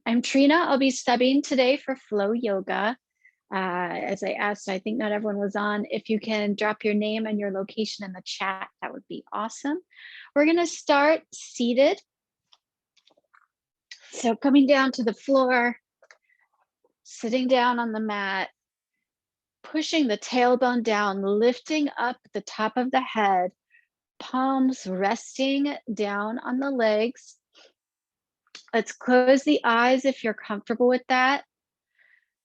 I'm Trina. I'll be subbing today for Flow Yoga. As I asked, I think not everyone was on. If you can drop your name and your location in the chat, that would be awesome. We're going to start seated. So coming down to the floor, sitting down on the mat, pushing the tailbone down, lifting up the top of the head, palms resting down on the legs. Let's close the eyes if you're comfortable with that.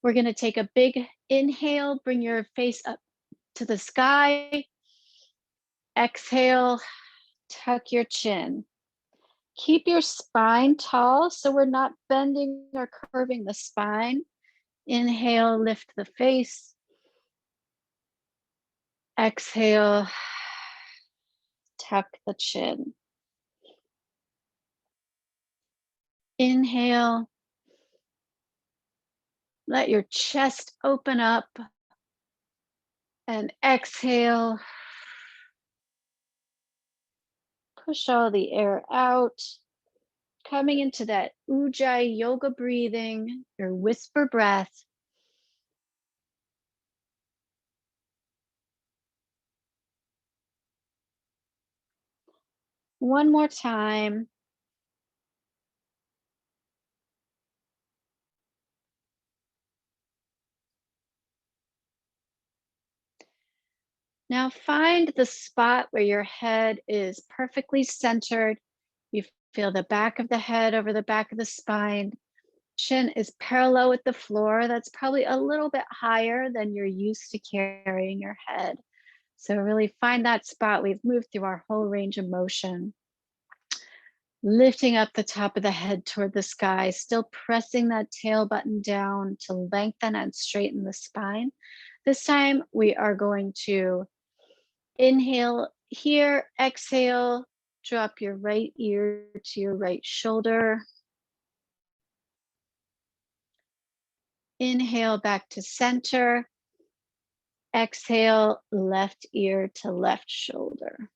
We're going to take a big inhale, bring your face up to the sky. Exhale, tuck your chin. Keep your spine tall so we're not bending or curving the spine. Inhale, lift the face. Exhale, tuck the chin. Inhale, let your chest open up. And exhale, push all the air out. Coming into that Ujjayi yoga breathing, your whisper breath. One more time. Now find the spot where your head is perfectly centered. You feel the back of the head over the back of the spine. Chin is parallel with the floor. That's probably a little bit higher than you're used to carrying your head. So really find that spot. We've moved through our whole range of motion. Lifting up the top of the head toward the sky, still pressing that tail button down to lengthen and straighten the spine. This time we are going to inhale here, exhale, drop your right ear to your right shoulder. Inhale back to center. Exhale, left ear to left shoulder.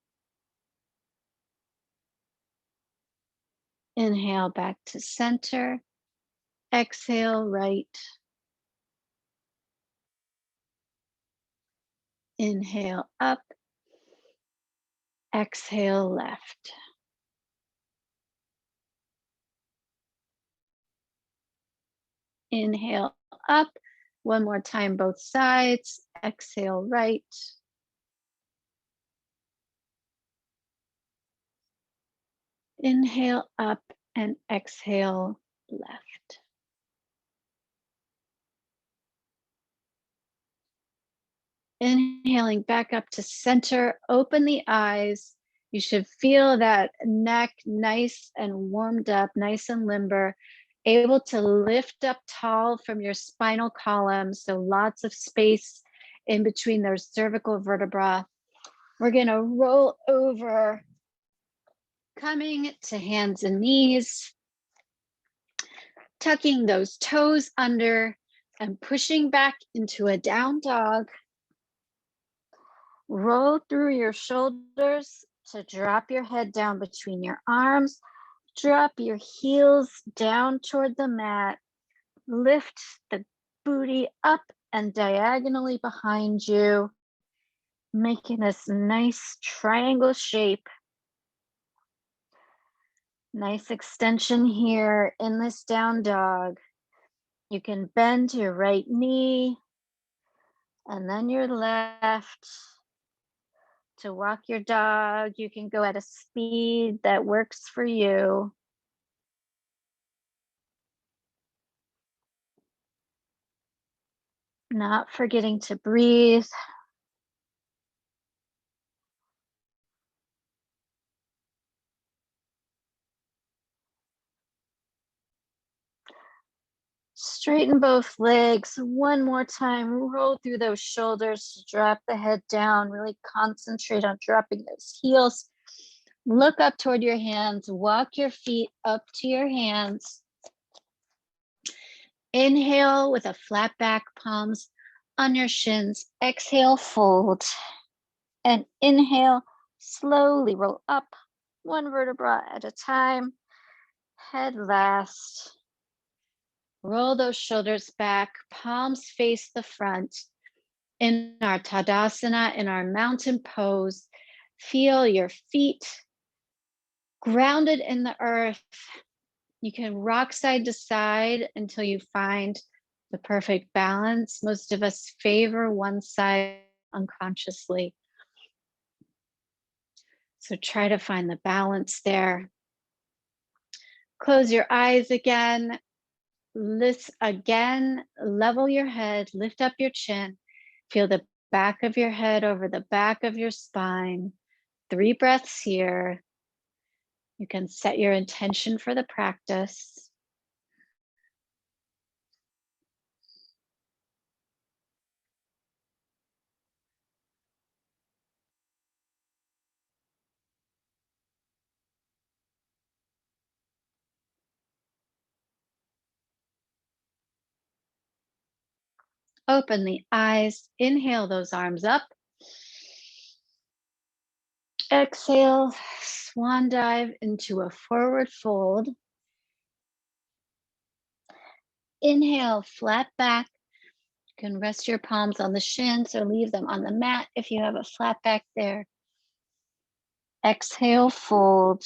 Inhale back to center. Exhale, right. Inhale up. Exhale, left. Inhale up. One more time, both sides. Exhale, right. Inhale up and exhale, left. Inhaling back up to center, open the eyes. You should feel that neck nice and warmed up, nice and limber, able to lift up tall from your spinal column. So lots of space in between those cervical vertebrae. We're gonna roll over, coming to hands and knees, tucking those toes under and pushing back into a down dog. Roll through your shoulders to drop your head down between your arms. Drop your heels down toward the mat. Lift the booty up and diagonally behind you, making this nice triangle shape. Nice extension here in this down dog. You can bend your right knee and then your left. To walk your dog, you can go at a speed that works for you. Not forgetting to breathe. Straighten both legs one more time. Roll through those shoulders, drop the head down. Really concentrate on dropping those heels. Look up toward your hands. Walk your feet up to your hands. Inhale with a flat back, palms on your shins. Exhale, fold. And inhale, slowly roll up one vertebra at a time. Head last. Roll those shoulders back, palms face the front. In our Tadasana, in our mountain pose, feel your feet grounded in the earth. You can rock side to side until you find the perfect balance. Most of us favor one side unconsciously. So try to find the balance there. Close your eyes again. Lift again, level your head, lift up your chin. Feel the back of your head over the back of your spine. 3 breaths here. You can set your intention for the practice. Open the eyes, inhale those arms up. Exhale, swan dive into a forward fold. Inhale, flat back. You can rest your palms on the shins or leave them on the mat if you have a flat back there. Exhale, fold.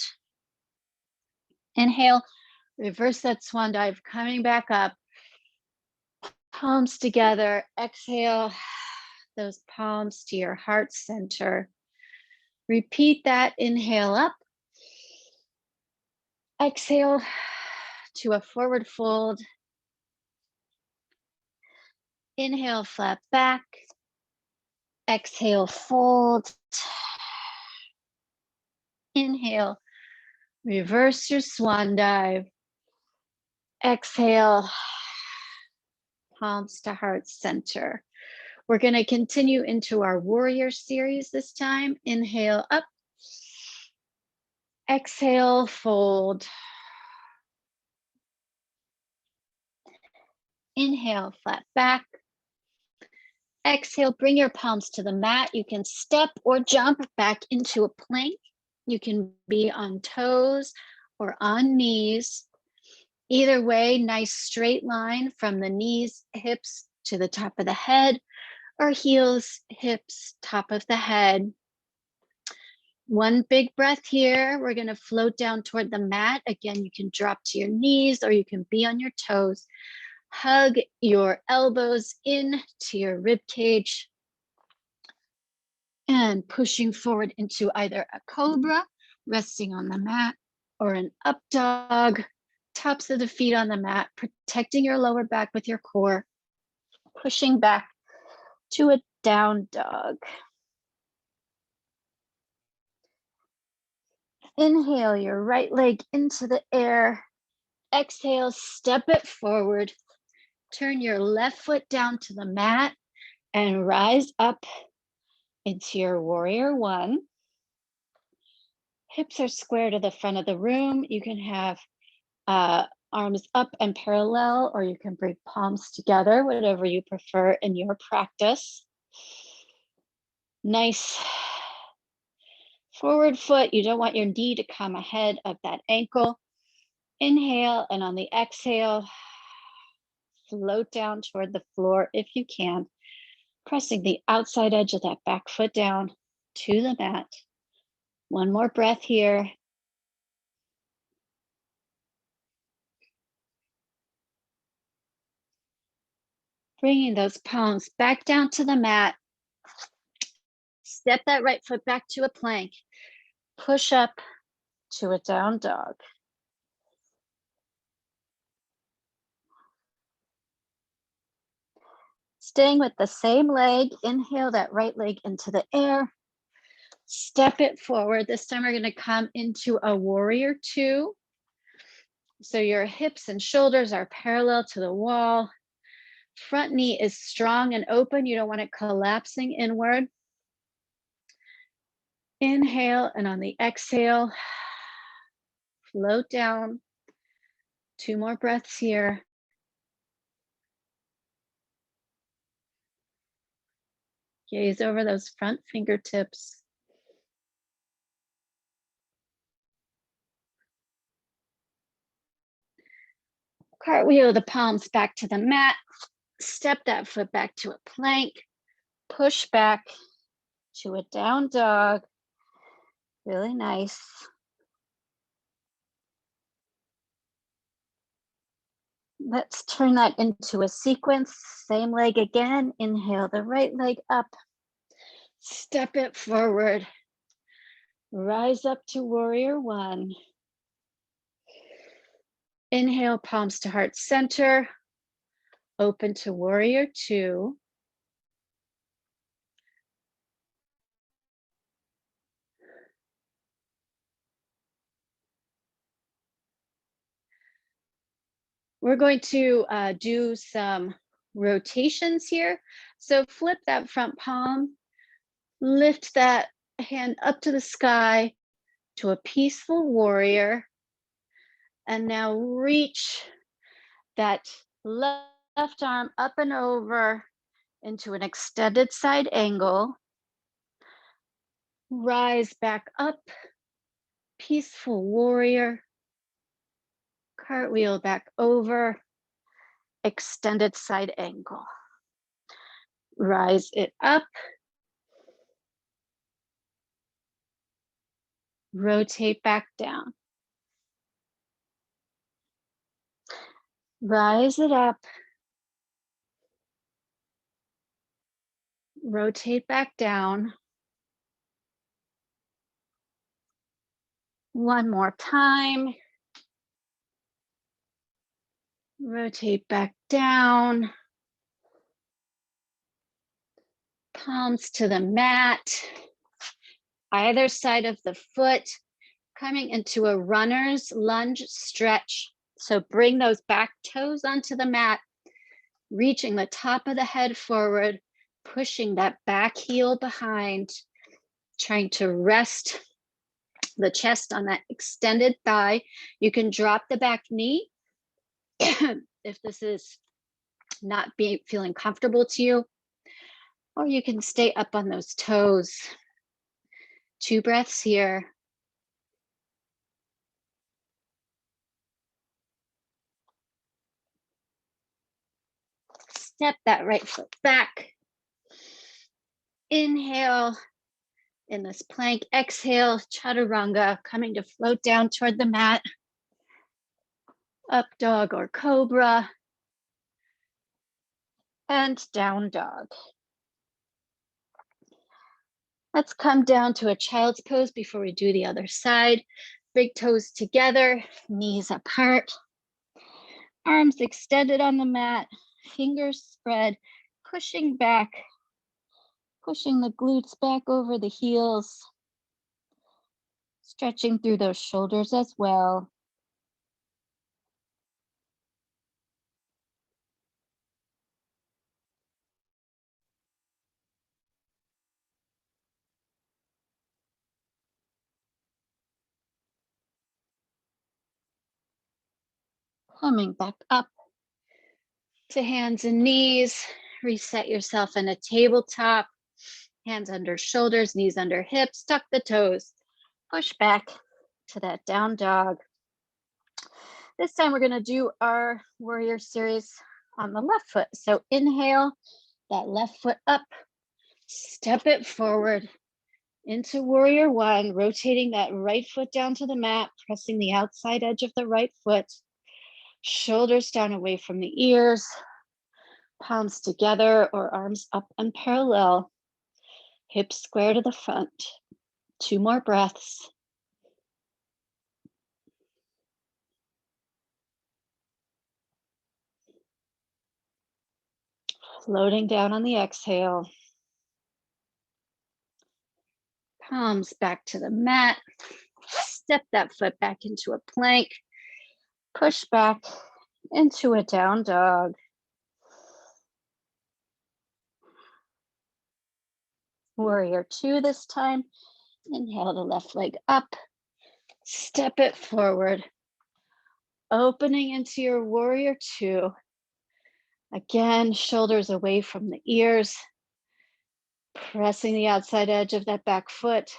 Inhale, reverse that swan dive, coming back up. Palms together. Exhale, those palms to your heart center. Repeat that. Inhale up. Exhale to a forward fold. Inhale, flat back. Exhale, fold. Inhale, reverse your swan dive. Exhale, palms to heart center. We're going to continue into our warrior series this time. Inhale up. Exhale, fold. Inhale, flat back. Exhale, bring your palms to the mat. You can step or jump back into a plank. You can be on toes or on knees. Either way, nice straight line from the knees, hips to the top of the head, or heels, hips, top of the head. One big breath here. We're going to float down toward the mat. Again, you can drop to your knees or you can be on your toes. Hug your elbows in to your rib cage and pushing forward into either a cobra, resting on the mat, or an up dog, tops of the feet on the mat, protecting your lower back with your core, pushing back to a down dog. Inhale your right leg into the air. Exhale, step it forward. Turn your left foot down to the mat and rise up into your warrior one. Hips are square to the front of the room. You can have arms up and parallel, or you can bring palms together, whatever you prefer in your practice. Nice forward foot. You don't want your knee to come ahead of that ankle. Inhale, and on the exhale, float down toward the floor if you can, pressing the outside edge of that back foot down to the mat. One more breath here. Bringing those palms back down to the mat. Step that right foot back to a plank. Push up to a down dog. Staying with the same leg, inhale that right leg into the air. Step it forward. This time we're going to come into a warrior two. So your hips and shoulders are parallel to the wall. Front knee is strong and open. You don't want it collapsing inward. Inhale, and on the exhale, float down. 2 more breaths here. Gaze over those front fingertips. Cartwheel the palms back to the mat. Step that foot back to a plank. Push back to a down dog. Really nice. Let's turn that into a sequence. Same leg again. Inhale the right leg up. Step it forward. Rise up to warrior one. Inhale, palms to heart center. Open to warrior two. We're going to do some rotations here. So flip that front palm, lift that hand up to the sky to a peaceful warrior. And now reach that left arm up and over into an extended side angle. Rise back up, peaceful warrior. Cartwheel back over, extended side angle. Rise it up. Rotate back down. Rise it up. Rotate back down. One more time. Rotate back down. Palms to the mat. Either side of the foot. Coming into a runner's lunge stretch. So bring those back toes onto the mat. Reaching the top of the head forward. Pushing that back heel behind. Trying to rest the chest on that extended thigh. You can drop the back knee if this is not feeling comfortable to you, or you can stay up on those toes. 2 breaths here. Step that right foot back. Inhale in this plank. Exhale, chaturanga, coming to float down toward the mat. Up dog or cobra. And down dog. Let's come down to a child's pose before we do the other side. Big toes together, knees apart. Arms extended on the mat, fingers spread, pushing back, pushing the glutes back over the heels, stretching through those shoulders as well. Coming back up to hands and knees. Reset yourself in a tabletop. Hands under shoulders, knees under hips, tuck the toes. Push back to that down dog. This time we're going to do our warrior series on the left foot. So inhale, that left foot up, step it forward into warrior one, rotating that right foot down to the mat, pressing the outside edge of the right foot, shoulders down away from the ears, palms together or arms up and parallel, hips square to the front. 2 more breaths. Floating down on the exhale. Palms back to the mat. Step that foot back into a plank. Push back into a down dog. Warrior two this time. Inhale the left leg up. Step it forward. Opening into your warrior two. Again, shoulders away from the ears. Pressing the outside edge of that back foot.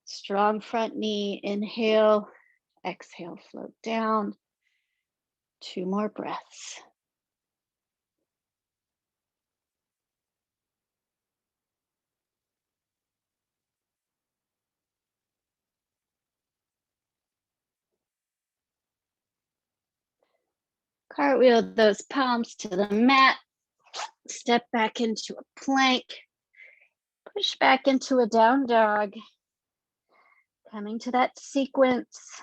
Strong front knee. Inhale. Exhale, float down. 2 more breaths. Cartwheel those palms to the mat. Step back into a plank. Push back into a down dog. Coming to that sequence.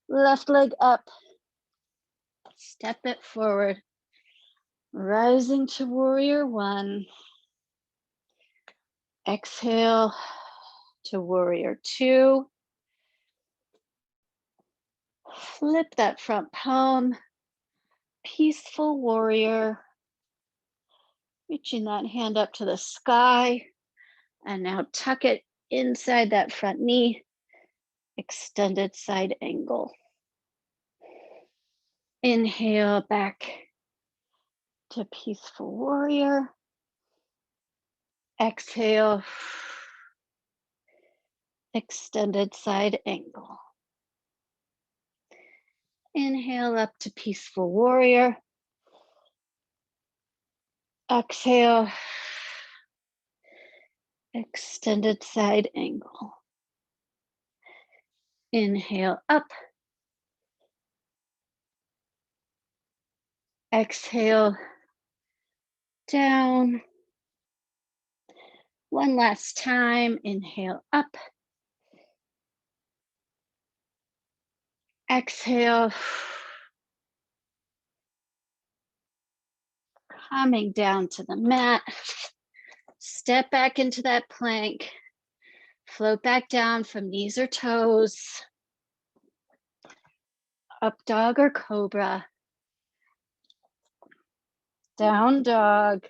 Left leg up. Step it forward. Rising to warrior one. Exhale to warrior two. Flip that front palm. Peaceful warrior. Reaching that hand up to the sky. And now tuck it inside that front knee. Extended side angle. Inhale back to peaceful warrior. Exhale. Extended side angle. Inhale up to peaceful warrior. Exhale. Extended side angle. Inhale up. Exhale down. One last time. Inhale up. Exhale. Coming down to the mat. Step back into that plank. Float back down from knees or toes. Up dog or cobra. Down dog.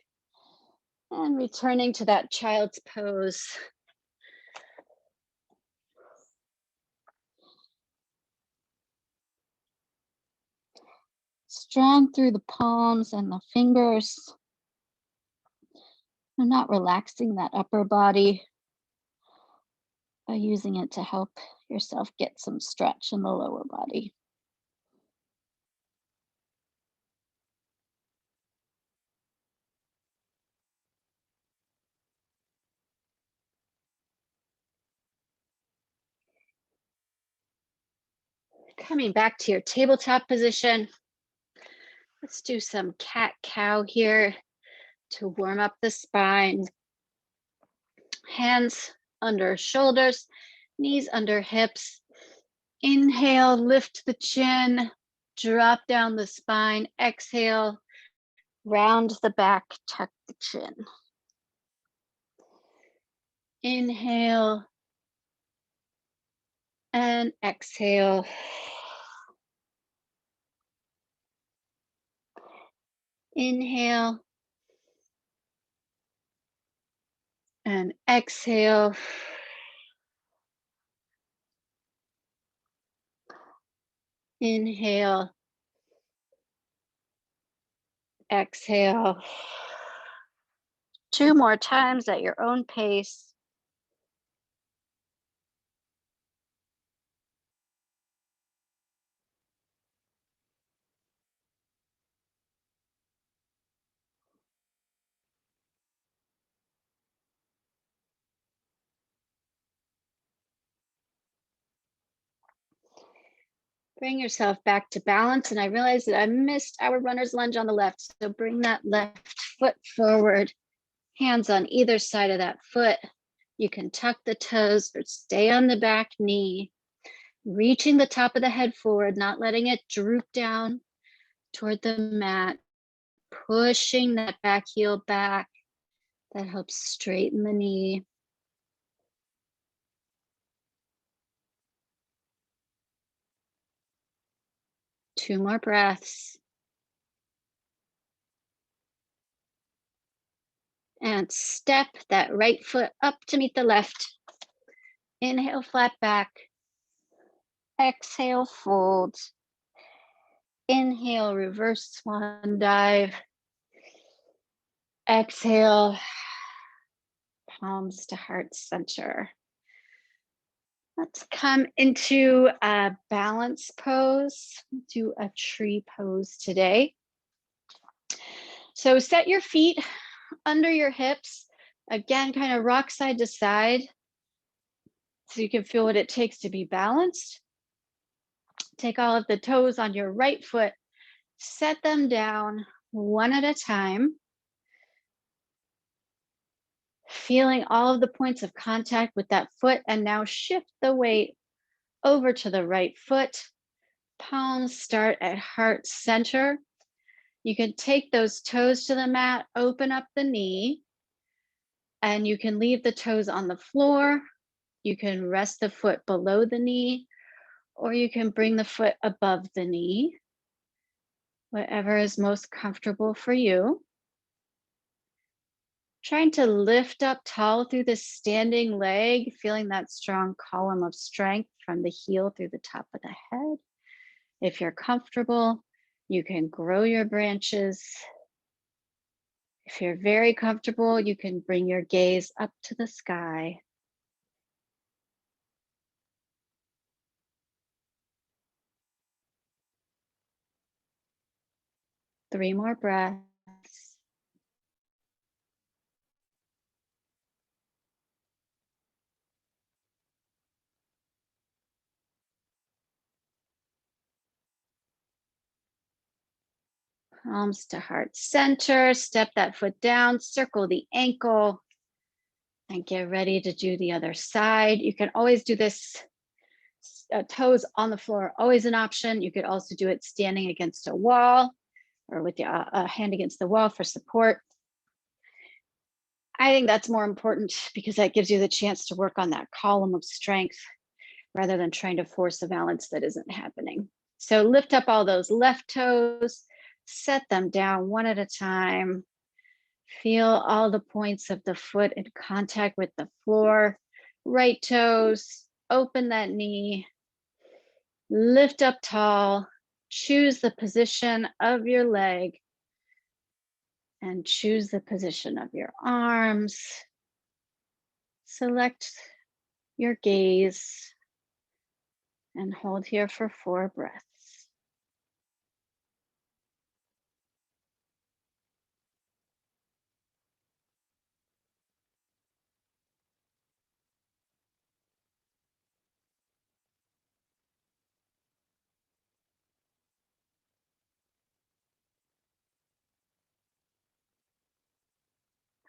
And returning to that child's pose. Strong through the palms and the fingers. I'm not relaxing that upper body by using it to help yourself get some stretch in the lower body. Coming back to your tabletop position. Let's do some cat-cow here to warm up the spine. Hands under shoulders, knees under hips. Inhale, lift the chin, drop down the spine. Exhale, round the back, tuck the chin. Inhale and exhale. Inhale and exhale. Inhale, exhale. 2 more times at your own pace. Bring yourself back to balance. And I realized that I missed our runner's lunge on the left. So bring that left foot forward, hands on either side of that foot. You can tuck the toes or stay on the back knee, reaching the top of the head forward, not letting it droop down toward the mat, pushing that back heel back. That helps straighten the knee. Two more breaths. And step that right foot up to meet the left. Inhale, flat back. Exhale, fold. Inhale, reverse swan dive. Exhale, palms to heart center. Let's come into a balance pose. Do a tree pose today. So set your feet under your hips. Again, kind of rock side to side so you can feel what it takes to be balanced. Take all of the toes on your right foot, set them down one at a time. Feeling all of the points of contact with that foot, and now shift the weight over to the right foot. Palms start at heart center. You can take those toes to the mat, open up the knee, and you can leave the toes on the floor. You can rest the foot below the knee, or you can bring the foot above the knee, whatever is most comfortable for you. Trying to lift up tall through the standing leg, feeling that strong column of strength from the heel through the top of the head. If you're comfortable, you can grow your branches. If you're very comfortable, you can bring your gaze up to the sky. Three more breaths. Palms to heart center. Step that foot down, circle the ankle, and get ready to do the other side. You can always do this toes on the floor, always an option. You could also do it standing against a wall or with your hand against the wall for support. I think that's more important because that gives you the chance to work on that column of strength rather than trying to force a balance that isn't happening. So lift up all those left toes, set them down one at a time. Feel all the points of the foot in contact with the floor. Right toes, open that knee, lift up tall, choose the position of your leg, and choose the position of your arms. Select your gaze and hold here for 4 breaths.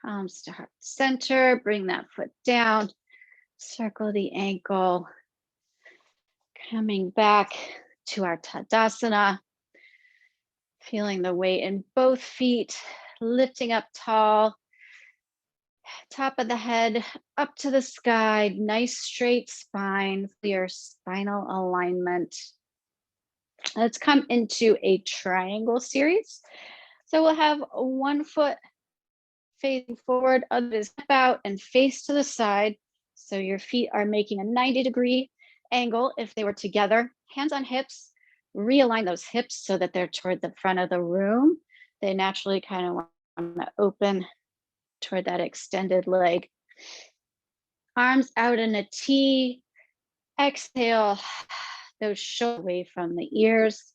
Palms to heart center, bring that foot down, circle the ankle, coming back to our Tadasana, feeling the weight in both feet, lifting up tall, top of the head up to the sky, nice straight spine, clear spinal alignment. Let's come into a triangle series. So we'll have one foot facing forward, other step out and face to the side. So your feet are making a 90-degree angle if they were together. Hands on hips, realign those hips so that they're toward the front of the room. They naturally kind of want to open toward that extended leg. Arms out in a T. Exhale, those shoulders away from the ears.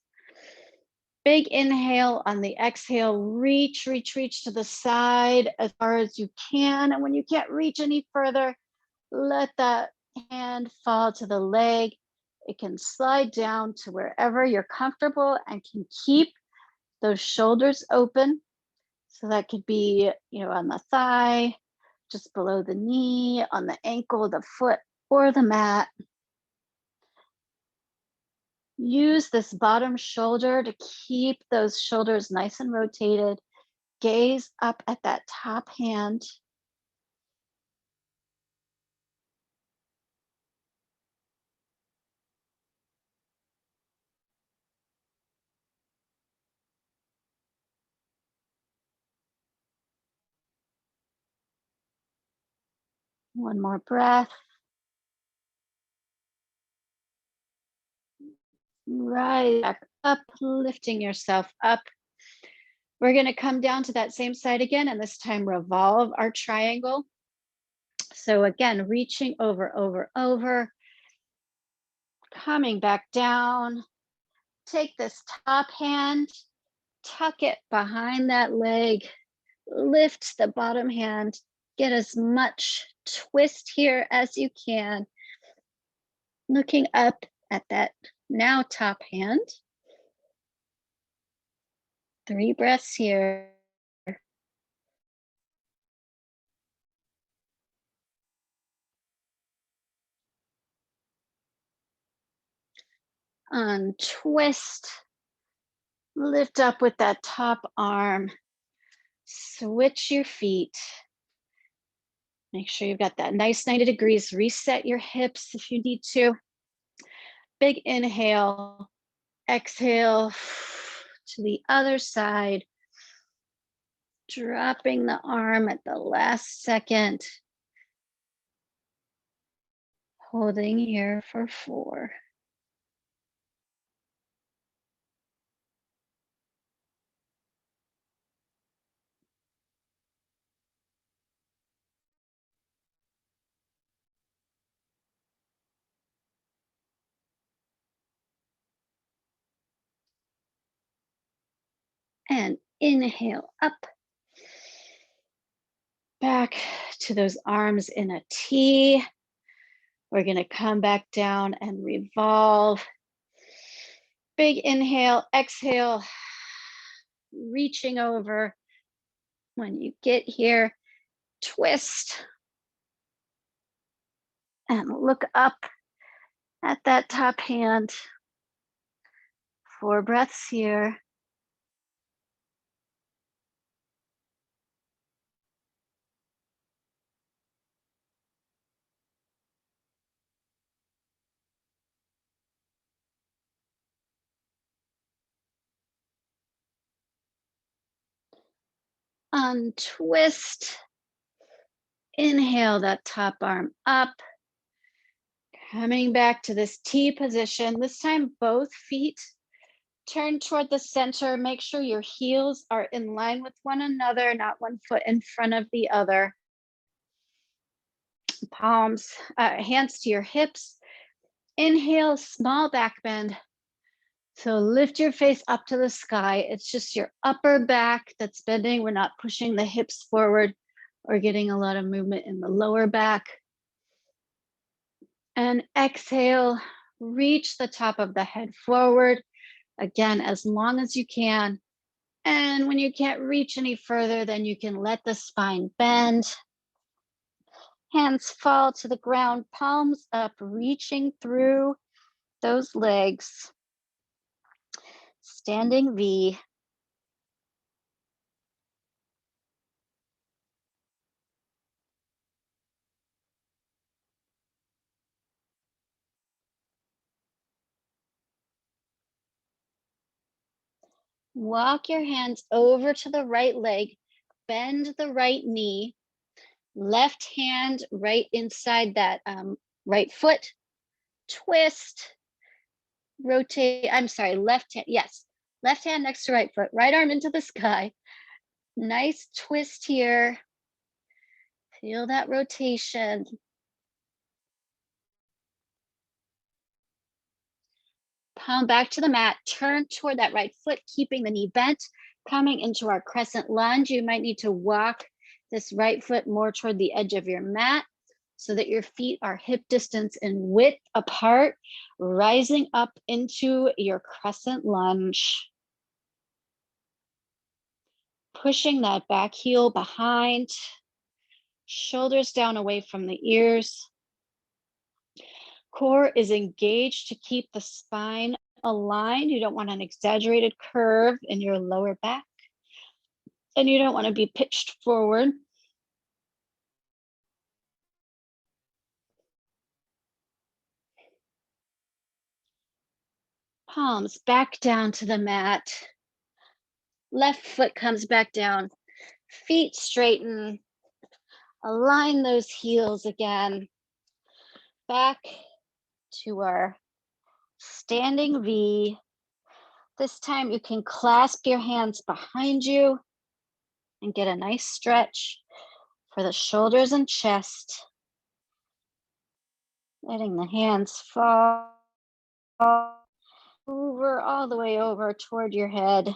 Big inhale on the exhale, reach, reach, reach to the side as far as you can. And when you can't reach any further, let that hand fall to the leg. It can slide down to wherever you're comfortable and can keep those shoulders open. So that could be, on the thigh, just below the knee, on the ankle, the foot, or the mat. Use this bottom shoulder to keep those shoulders nice and rotated. Gaze up at that top hand. One more breath. Right back up, lifting yourself up. We're going to come down to that same side again, and this time revolve our triangle. So again, reaching over, over, over. Coming back down, take this top hand, tuck it behind that leg, lift the bottom hand, get as much twist here as you can. Looking up at that now top hand. 3 breaths here. Untwist. Lift up with that top arm. Switch your feet. Make sure you've got that nice 90 degrees. Reset your hips if you need to. Big inhale. Exhale to the other side. Dropping the arm at the last second. Holding here for 4. And inhale up. Back to those arms in a T. We're going to come back down and revolve. Big inhale, exhale, reaching over. When you get here, twist and look up at that top hand. 4 breaths here. Untwist. Inhale that top arm up. Coming back to this T position. This time, both feet turn toward the center. Make sure your heels are in line with one another, not one foot in front of the other. Palms, hands to your hips. Inhale, small back bend. So lift your face up to the sky. It's just your upper back that's bending. We're not pushing the hips forward or getting a lot of movement in the lower back. And exhale, reach the top of the head forward. Again, as long as you can. And when you can't reach any further, then you can let the spine bend. Hands fall to the ground, palms up, reaching through those legs. Standing V. Walk your hands over to the right leg, bend the right knee, left hand right inside that right foot, twist, rotate, I'm sorry, left hand, yes, left hand next to right foot, right arm into the sky. Nice twist here. Feel that rotation. Palm back to the mat, turn toward that right foot, keeping the knee bent, coming into our crescent lunge. You might need to walk this right foot more toward the edge of your mat so that your feet are hip distance and width apart, rising up into your crescent lunge. Pushing that back heel behind, shoulders down away from the ears. Core is engaged to keep the spine aligned. You don't want an exaggerated curve in your lower back. And you don't want to be pitched forward. Palms back down to the mat. Left foot comes back down. Feet straighten. Align those heels again. Back to our standing V. This time you can clasp your hands behind you and get a nice stretch for the shoulders and chest. Letting the hands fall over, all the way over toward your head.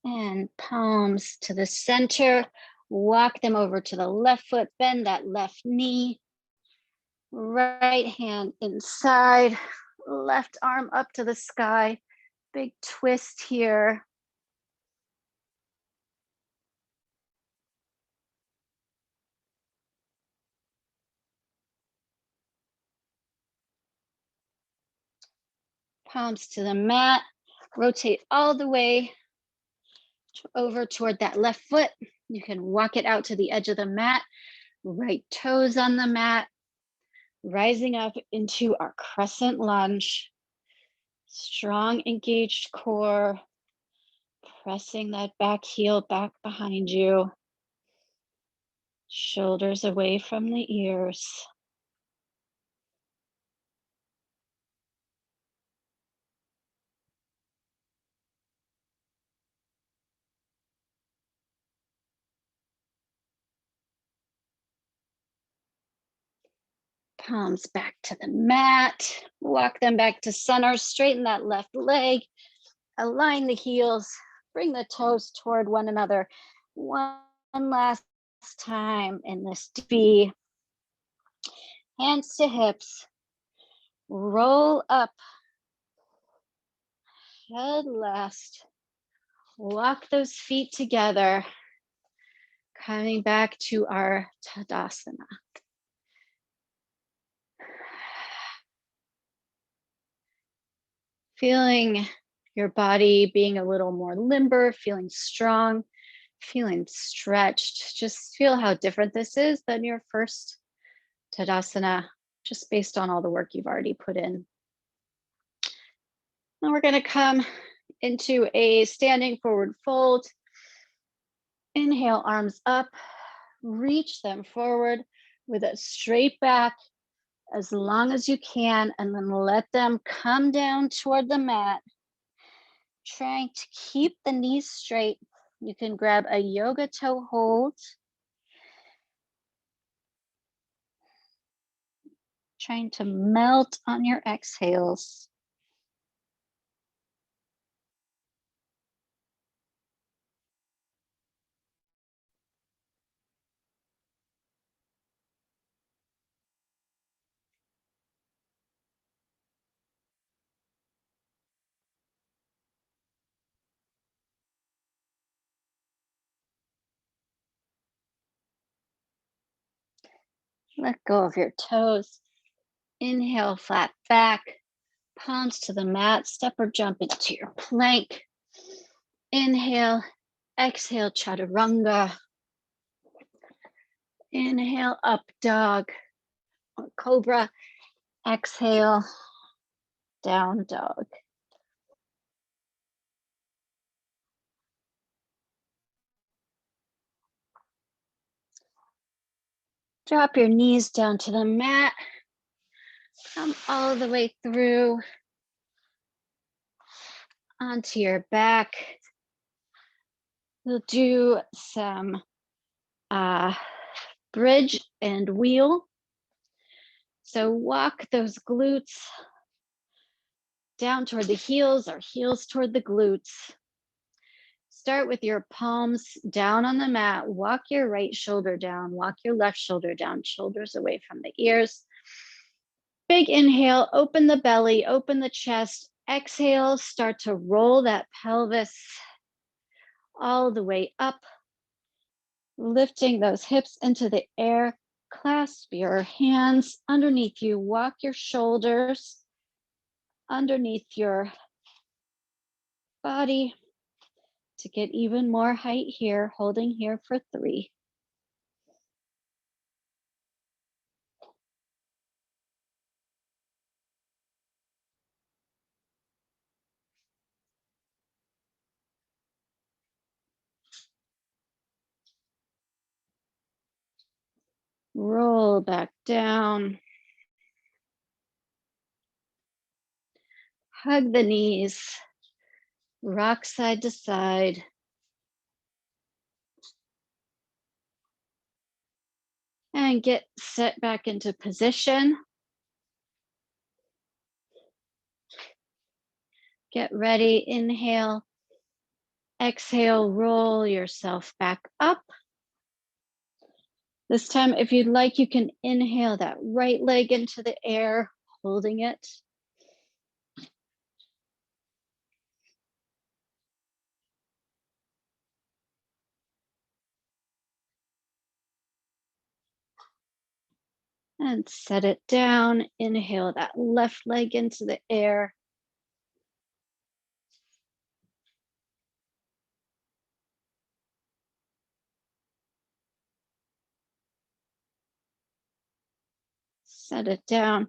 And palms to the center. Walk them over to the left foot, bend that left knee. Right hand inside, left arm up to the sky. Big twist here. Palms to the mat. Rotate all the way over toward that left foot. You can walk it out to the edge of the mat. Right toes on the mat. Rising up into our crescent lunge. Strong engaged core. Pressing that back heel back behind you. Shoulders away from the ears. Palms back to the mat. Walk them back to center. Straighten that left leg. Align the heels. Bring the toes toward one another. One last time in this V. Hands to hips. Roll up. Head left. Walk those feet together. Coming back to our Tadasana. Feeling your body being a little more limber, feeling strong, feeling stretched. Just feel how different this is than your first Tadasana, just based on all the work you've already put in. Now we're going to come into a standing forward fold. Inhale, arms up, reach them forward with a straight back as long as you can, and then let them come down toward the mat. Trying to keep the knees straight. You can grab a yoga toe hold. Trying to melt on your exhales. Let go of your toes. Inhale, flat back. Palms to the mat. Step or jump into your plank. Inhale, exhale, chaturanga. Inhale, up dog or cobra. Exhale, down dog. Drop your knees down to the mat. Come all the way through onto your back. We'll do some bridge and wheel. So walk those glutes down toward the heels or heels toward the glutes. Start with your palms down on the mat. Walk your right shoulder down. Walk your left shoulder down. Shoulders away from the ears. Big inhale, open the belly, open the chest. Exhale, start to roll that pelvis all the way up. Lifting those hips into the air. Clasp your hands underneath you. Walk your shoulders underneath your body to get even more height here, holding here for 3. Roll back down. Hug the knees. Rock side to side. And get set back into position. Get ready, inhale. Exhale, roll yourself back up. This time, if you'd like, you can inhale that right leg into the air, holding it. And set it down. Inhale that left leg into the air. Set it down.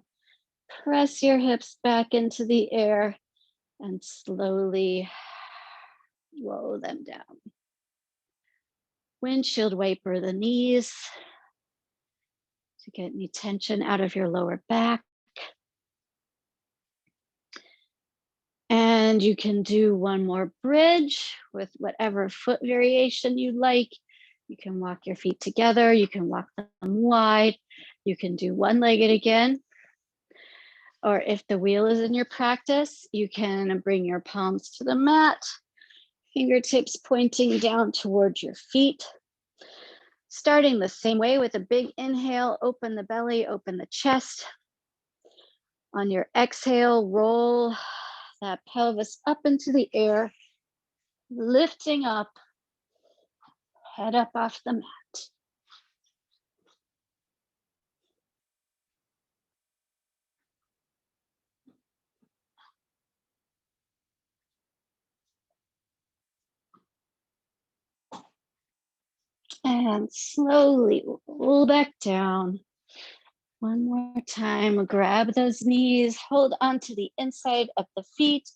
Press your hips back into the air and slowly roll them down. Windshield wiper the knees to get any tension out of your lower back. And you can do one more bridge with whatever foot variation you like. You can walk your feet together. You can walk them wide. You can do one-legged again. Or if the wheel is in your practice, you can bring your palms to the mat, fingertips pointing down towards your feet. Starting the same way with a big inhale, open the belly, open the chest. On your exhale, roll that pelvis up into the air, lifting up, head up off the mat. And slowly roll back down. One more time, grab those knees, hold onto the inside of the feet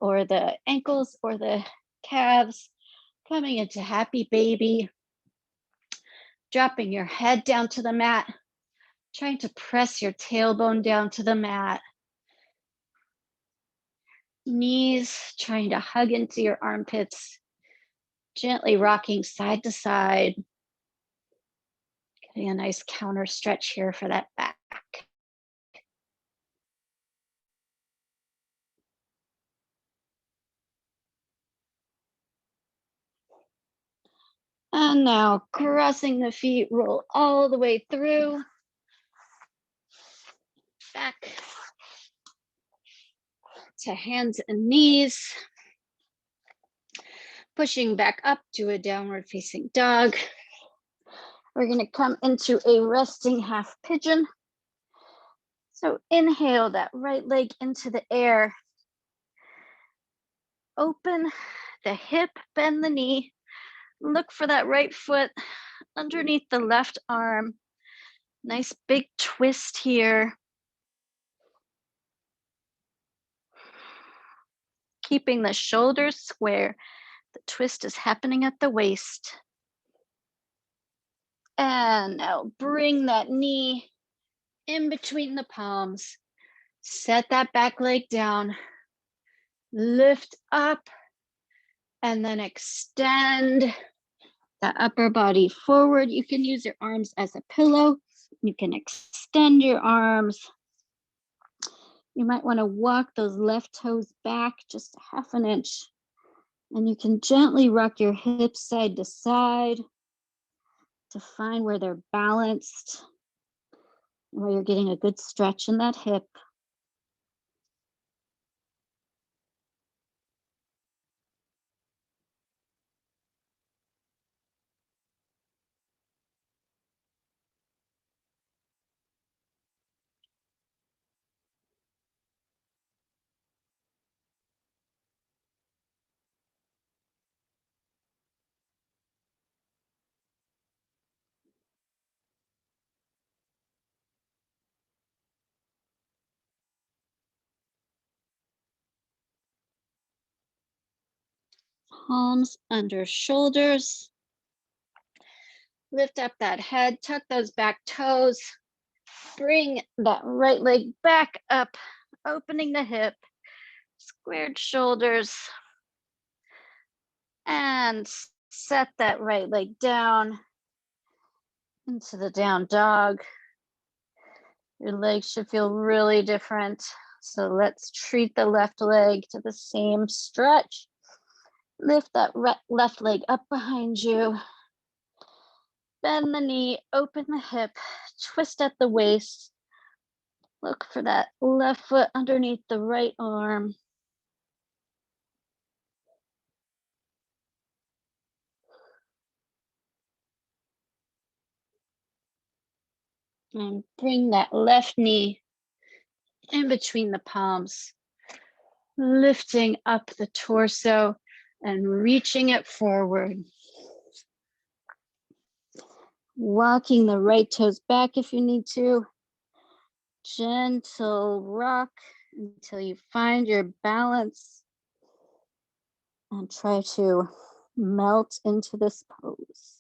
or the ankles or the calves, coming into happy baby. Dropping your head down to the mat, trying to press your tailbone down to the mat. Knees trying to hug into your armpits, gently rocking side to side. Getting a nice counter stretch here for that back. And now crossing the feet, roll all the way through. Back to hands and knees. Pushing back up to a downward facing dog. We're going to come into a resting half pigeon. So inhale that right leg into the air. Open the hip, bend the knee. Look for that right foot underneath the left arm. Nice big twist here. Keeping the shoulders square. The twist is happening at the waist. And now bring that knee in between the palms. Set that back leg down. Lift up and then extend the upper body forward. You can use your arms as a pillow. You can extend your arms. You might want to walk those left toes back just a half an inch. And you can gently rock your hips side to side to find where they're balanced, where you're getting a good stretch in that hip. Palms under shoulders. Lift up that head, tuck those back toes. Bring that right leg back up, opening the hip, squared shoulders. And set that right leg down. into the down dog. Your legs should feel really different. So let's treat the left leg to the same stretch. Lift that left leg up behind you. Bend the knee, open the hip, twist at the waist. Look for that left foot underneath the right arm. And bring that left knee in between the palms, lifting up the torso and reaching it forward. Walking the right toes back if you need to. Gentle rock until you find your balance. And try to melt into this pose.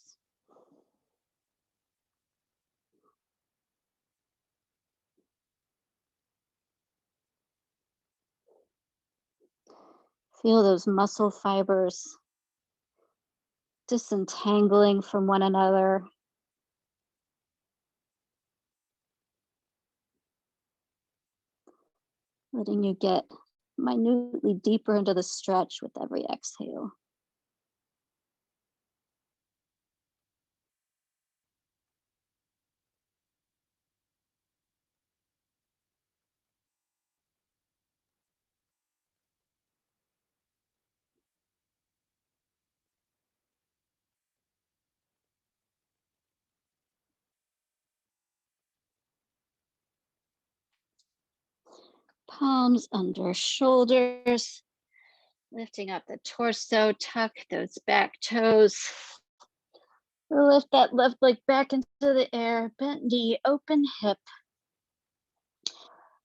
Feel those muscle fibers disentangling from one another. Letting you get minutely deeper into the stretch with every exhale. Palms under shoulders, lifting up the torso, tuck those back toes. Lift that left leg back into the air, bent knee, open hip.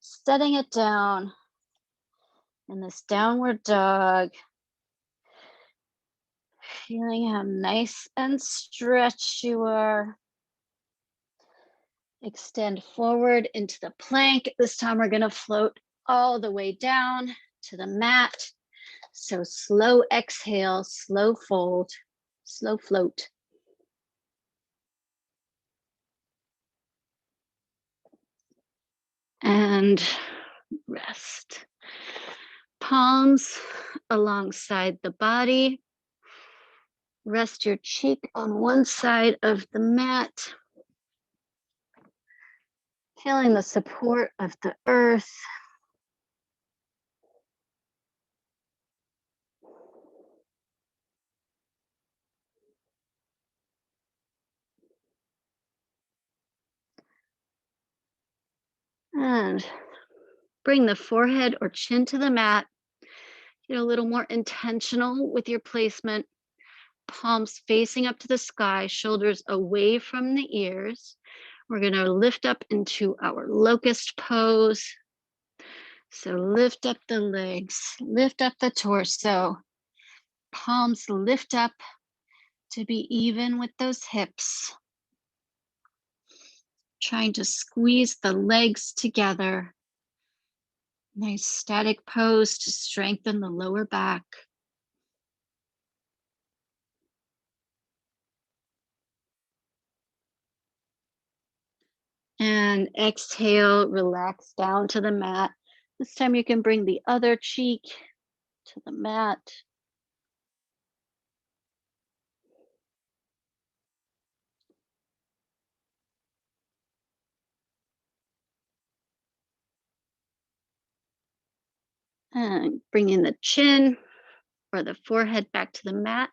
Setting it down in this downward dog. Feeling how nice and stretched you are. Extend forward into the plank. This time we're gonna float all the way down to the mat. So slow exhale, slow fold, slow float. And rest. Palms alongside the body. Rest your cheek on one side of the mat. Feeling the support of the earth. And bring the forehead or chin to the mat. Get a little more intentional with your placement. Palms facing up to the sky, shoulders away from the ears. We're going to lift up into our locust pose. So lift up the legs, lift up the torso. Palms lift up to be even with those hips. Trying to squeeze the legs together. Nice static pose to strengthen the lower back. And exhale, relax down to the mat. This time you can bring the other cheek to the mat. And bringing the chin or the forehead back to the mat.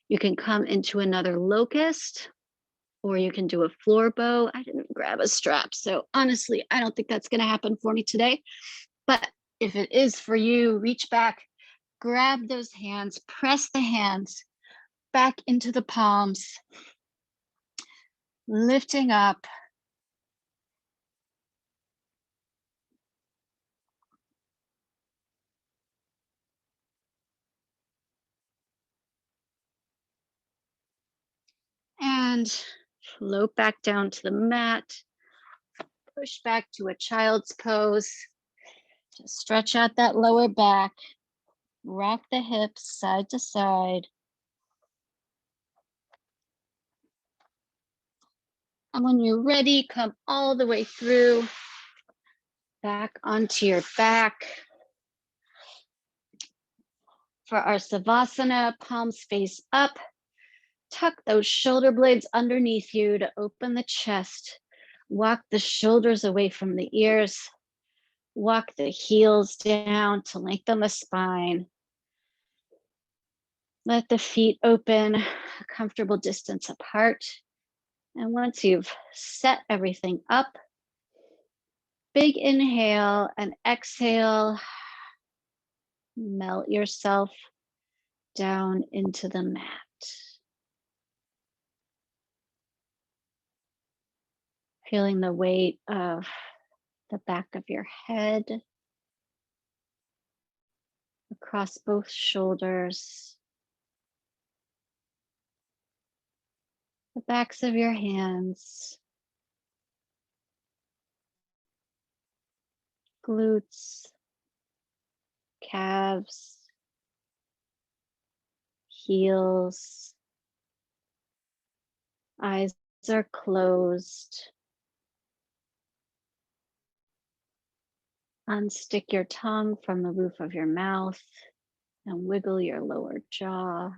You can come into another locust, or you can do a floor bow. I didn't grab a strap, so honestly, I don't think that's going to happen for me today. But if it is for you, reach back, grab those hands, press the hands back into the palms, lifting up. And float back down to the mat. Push back to a child's pose. Just stretch out that lower back. Rock the hips side to side. And when you're ready, come all the way through, back onto your back. For our Savasana, palms face up. Tuck those shoulder blades underneath you to open the chest. Walk the shoulders away from the ears. Walk the heels down to lengthen the spine. Let the feet open a comfortable distance apart. And once you've set everything up, big inhale and exhale. Melt yourself down into the mat. Feeling the weight of the back of your head across both shoulders, the backs of your hands, glutes, calves, heels. Eyes are closed. Unstick your tongue from the roof of your mouth and wiggle your lower jaw.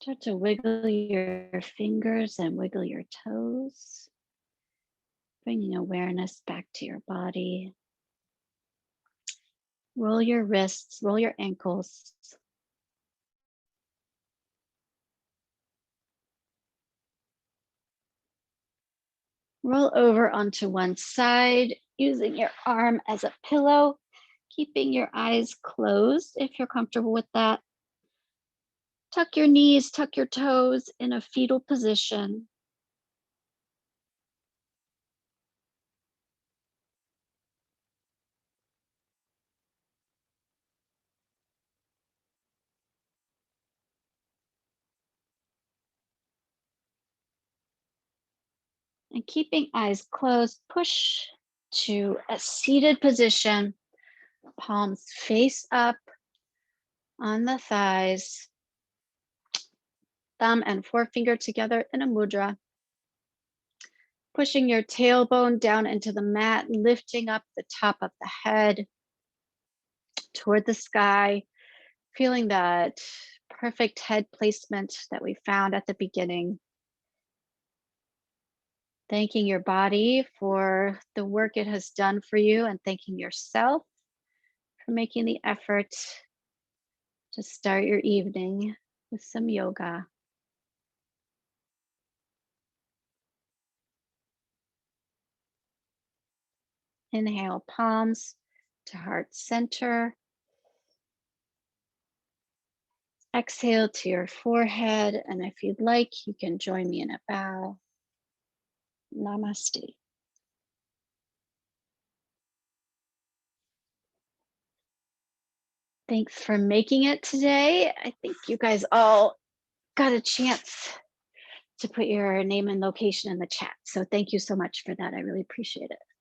Start to wiggle your fingers and wiggle your toes, bringing awareness back to your body. Roll your wrists, roll your ankles. Roll over onto one side, using your arm as a pillow, keeping your eyes closed if you're comfortable with that. Tuck your knees, tuck your toes in a fetal position. And keeping eyes closed, push to a seated position, palms face up on the thighs, thumb and forefinger together in a mudra. Pushing your tailbone down into the mat, lifting up the top of the head toward the sky, feeling that perfect head placement that we found at the beginning. Thanking your body for the work it has done for you and thanking yourself for making the effort to start your evening with some yoga. Inhale, palms to heart center. Exhale to your forehead. And if you'd like, you can join me in a bow. Namaste. Thanks for making it today. I think you guys all got a chance to put your name and location in the chat. So thank you so much for that. I really appreciate it.